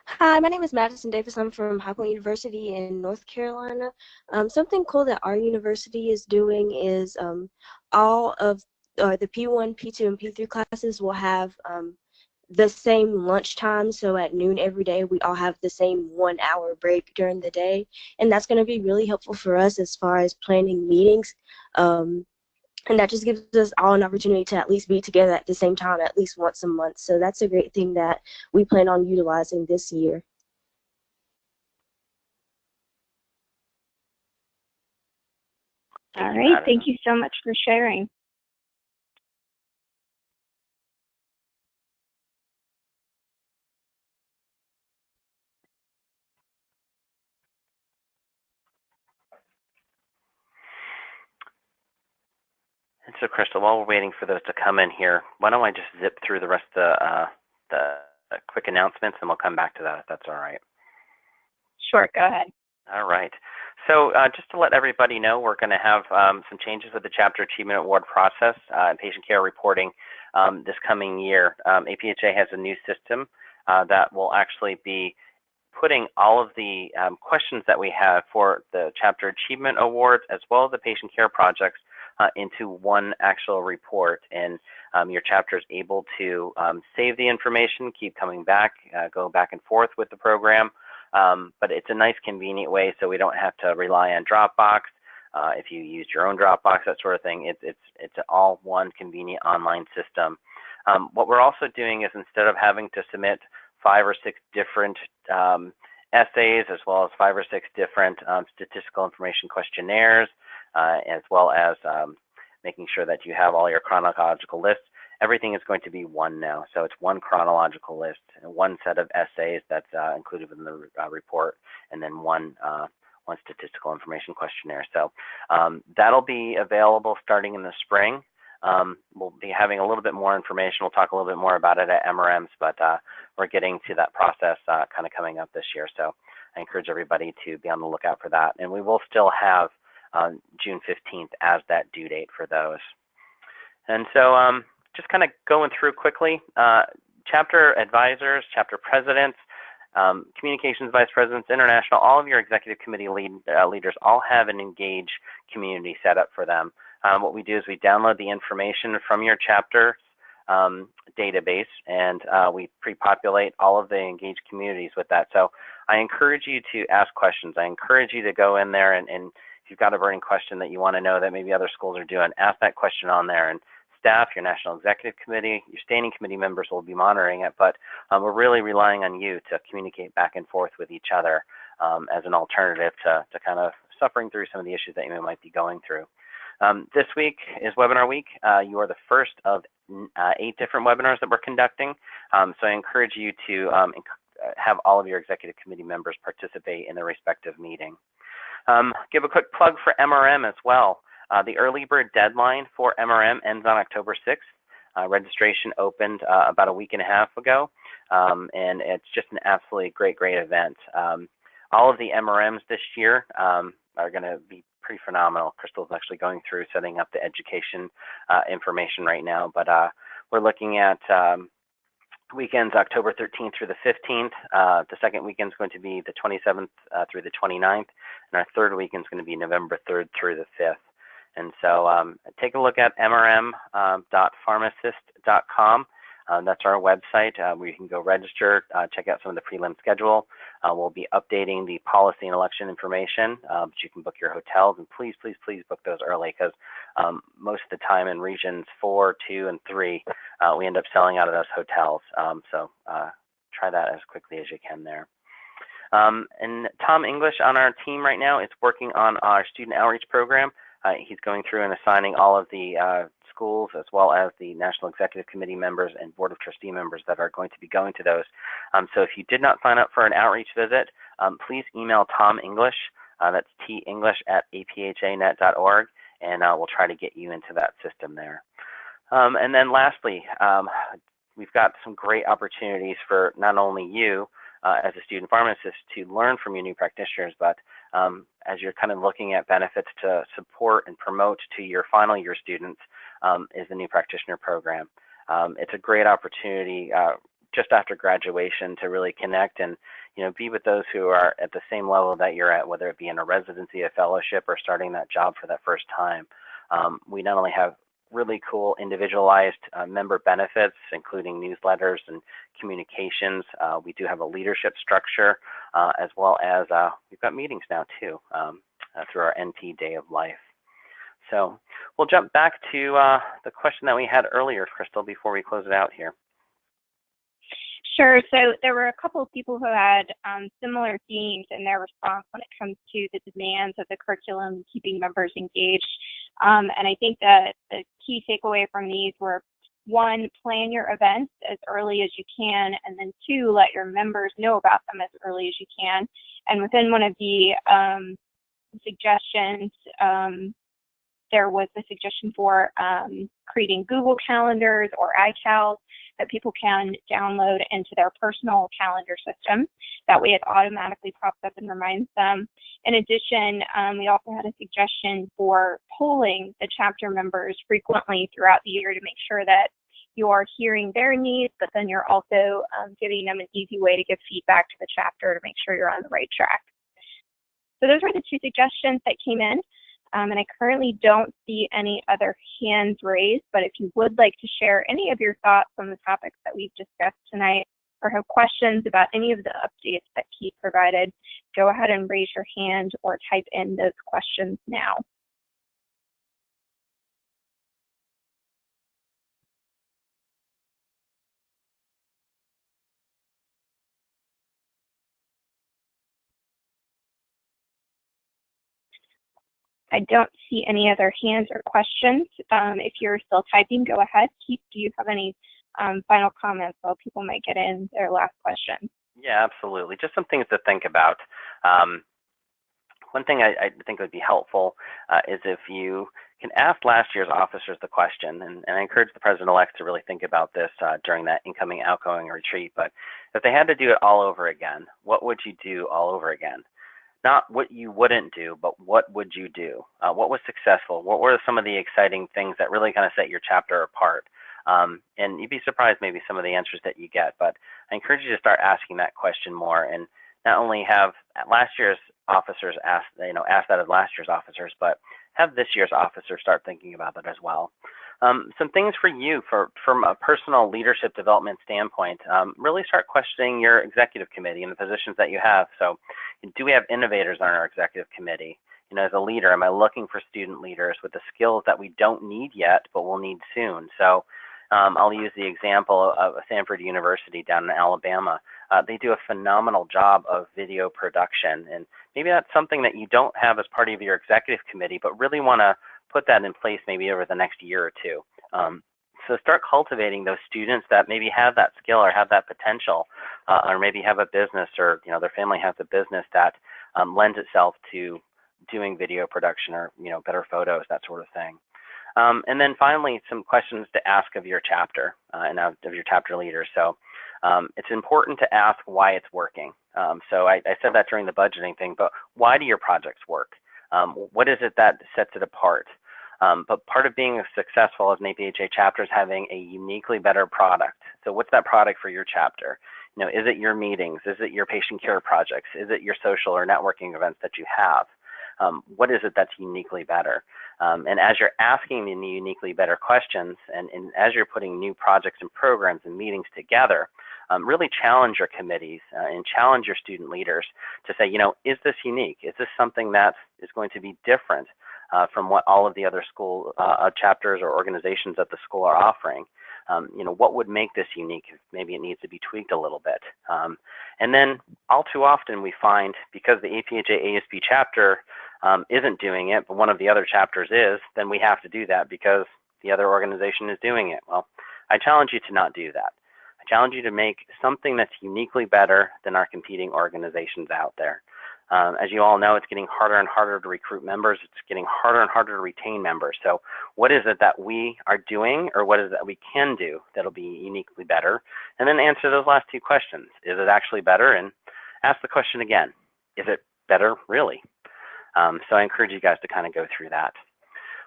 Hi, my name is Madison Davis. I'm from High Point University in North Carolina. Something cool that our university is doing is all of the P1, P2, and P3 classes will have the same lunch time. So at noon every day, we all have the same 1 hour break during the day. And that's going to be really helpful for us as far as planning meetings. And that just gives us all an opportunity to at least be together at the same time at least once a month. So that's a great thing that we plan on utilizing this year.
All right, thank you so much for sharing.
And so, Crystal, while we're waiting for those to come in here, why don't I just zip through the rest of the quick announcements, and we'll come back to that if that's all right.
Sure, go ahead.
All right. So just to let everybody know, we're going to have some changes with the Chapter Achievement Award process and patient care reporting this coming year. APHA has a new system that will actually be putting all of the questions that we have for the Chapter Achievement Awards as well as the patient care projects into one actual report, and your chapter is able to save the information, keep coming back, go back and forth with the program, but it's a nice convenient way so we don't have to rely on Dropbox. If you use your own Dropbox, that sort of thing, it's all one convenient online system. What we're also doing is instead of having to submit 5 or 6 different essays as well as 5 or 6 different statistical information questionnaires, as well as making sure that you have all your chronological lists. Everything is going to be one now. So it's one chronological list and one set of essays that's included within the report, and then one statistical information questionnaire. So that'll be available starting in the spring. We'll be having a little bit more information. We'll talk a little bit more about it at MRMs, but we're getting to that process kind of coming up this year. So I encourage everybody to be on the lookout for that. And we will still have June 15th as that due date for those. And so just kind of going through quickly, chapter advisors, chapter presidents, communications vice presidents, international, all of your executive committee leaders all have an Engage community set up for them. What we do is we download the information from your chapter database, and we pre-populate all of the Engage communities with that. So I encourage you to ask questions. I encourage you to go in there, and if you've got a burning question that you want to know that maybe other schools are doing, ask that question on there. And staff, your National Executive Committee, your standing committee members will be monitoring it, but we're really relying on you to communicate back and forth with each other as an alternative to kind of suffering through some of the issues that you might be going through. This week is webinar week. You are the first of 8 different webinars that we're conducting. So I encourage you to have all of your executive committee members participate in their respective meeting. Give a quick plug for MRM as well. The early bird deadline for MRM ends on October 6th. Registration opened about a week and a half ago, and it's just an absolutely great event. All of the MRMs this year are going to be pretty phenomenal. Crystal's actually going through setting up the education information right now, but we're looking at weekends October 13th through the 15th. The second weekend is going to be the 27th through the 29th, and our third weekend is going to be November 3rd through the 5th. And so take a look at mrm.pharmacist.com. That's our website where you can go register, check out some of the prelim schedule. We'll be updating the policy and election information, but you can book your hotels, and please book those early, because most of the time in regions 4, 2, and 3, we end up selling out of those hotels. So try that as quickly as you can there. And Tom English on our team right now is working on our student outreach program. He's going through and assigning all of the schools as well as the National Executive Committee members and Board of Trustee members that are going to be going to those. So if you did not sign up for an outreach visit, please email Tom English, that's tenglish@aphanet.org, and we'll try to get you into that system there. And then lastly, we've got some great opportunities for not only you as a student pharmacist to learn from your new practitioners, but as you're kind of looking at benefits to support and promote to your final year students is the new practitioner program. It's a great opportunity just after graduation to really connect and be with those who are at the same level that you're at, whether it be in a residency, a fellowship, or starting that job for that first time. We not only have really cool individualized member benefits, including newsletters and communications. We do have a leadership structure, as well as we've got meetings now too through our NP Day of Life. So we'll jump back to the question that we had earlier, Crystal, before we close it out here.
Sure. So there were a couple of people who had similar themes in their response when it comes to the demands of the curriculum, keeping members engaged. And I think that the key takeaway from these were, one, plan your events as early as you can, and then two, let your members know about them as early as you can. And within one of the suggestions, there was a suggestion for creating Google calendars or iCals that people can download into their personal calendar system. That way it automatically pops up and reminds them. In addition, we also had a suggestion for polling the chapter members frequently throughout the year to make sure that you're hearing their needs, but then you're also giving them an easy way to give feedback to the chapter to make sure you're on the right track. So those were the two suggestions that came in. And I currently don't see any other hands raised, but if you would like to share any of your thoughts on the topics that we've discussed tonight, or have questions about any of the updates that Keith provided, go ahead and raise your hand or type in those questions now. I don't see any other hands or questions. If you're still typing, go ahead. Keith, do you have any final comments while people might get in their last question?
Yeah, absolutely. Just some things to think about. One thing I think would be helpful is if you can ask last year's officers the question, and I encourage the president-elect to really think about this during that incoming, outgoing retreat, but if they had to do it all over again, what would you do all over again? Not what you wouldn't do, but what would you do? What was successful? What were some of the exciting things that really kind of set your chapter apart? And you'd be surprised maybe some of the answers that you get, but I encourage you to start asking that question more, and not only have last year's officers ask that of last year's officers, but have this year's officers start thinking about it as well. Some things for you from a personal leadership development standpoint, really start questioning your executive committee and the positions that you have. So do we have innovators on our executive committee? As a leader, am I looking for student leaders with the skills that we don't need yet, but we'll need soon? So I'll use the example of Stanford University down in Alabama. They do a phenomenal job of video production, and maybe that's something that you don't have as part of your executive committee, but really want to put that in place maybe over the next year or two. So start cultivating those students that maybe have that skill or have that potential, or maybe have a business, or their family has a business that lends itself to doing video production, or better photos, that sort of thing. And then finally, some questions to ask of your chapter and of your chapter leaders. So it's important to ask why it's working. So I said that during the budgeting thing, but why do your projects work? What is it that sets it apart? But part of being successful as an APHA chapter is having a uniquely better product. So what's that product for your chapter? Is it your meetings? Is it your patient care projects? Is it your social or networking events that you have? What is it that's uniquely better? And as you're asking the uniquely better questions, and as you're putting new projects and programs and meetings together, really challenge your committees and challenge your student leaders to say, is this unique? Is this something that is going to be different from what all of the other school chapters or organizations at the school are offering? What would make this unique? Maybe it needs to be tweaked a little bit. And then all too often we find, because the APHA-ASP chapter isn't doing it, but one of the other chapters is, then we have to do that because the other organization is doing it. Well, I challenge you to not do that. I challenge you to make something that's uniquely better than our competing organizations out there. As you all know, it's getting harder and harder to recruit members. It's getting harder and harder to retain members. So what is it that we are doing, or what is it that we can do that'll be uniquely better? And then answer those last two questions. Is it actually better? And ask the question again. Is it better, really? So I encourage you guys to kind of go through that.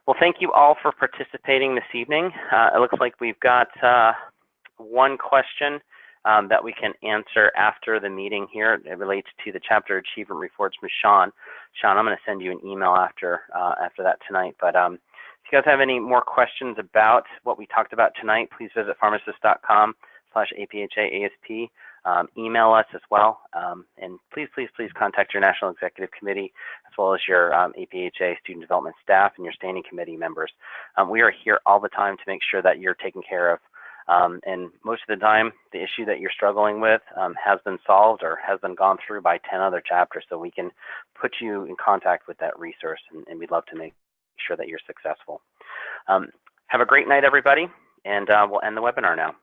Well, thank you all for participating this evening. It looks like we've got one question that we can answer after the meeting here. It relates to the chapter achievement reports from Sean. Sean, I'm going to send you an email after that tonight. But if you guys have any more questions about what we talked about tonight, please visit pharmacist.com/APHA-ASP. Email us as well. And please contact your National Executive Committee as well as your APHA student development staff and your standing committee members. We are here all the time to make sure that you're taken care of. And most of the time, the issue that you're struggling with has been solved or has been gone through by 10 other chapters, so we can put you in contact with that resource, and we'd love to make sure that you're successful. Have a great night, everybody, and we'll end the webinar now.